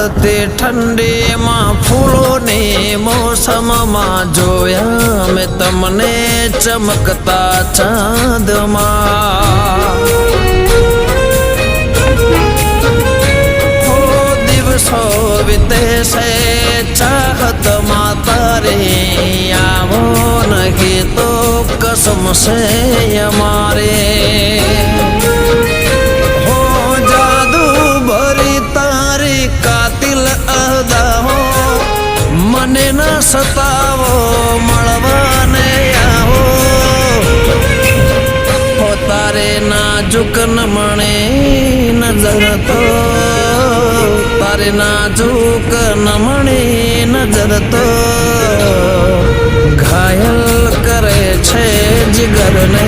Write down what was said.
પડતી ઠંડીમાં ફૂલોની મોસમમાં જોયા મેં તમને ચમકતા ચાંદમાં દિવસો વીતે છે ચાહતમાં તારી આવો નહીં તો કસમ છે અમારે મને ન સતાવો મળવાને આવો હો તારે નાજુક નમણે નજર તો તારે નાજુક નમણી નજર તો ઘાયલ કરે છે જીગરને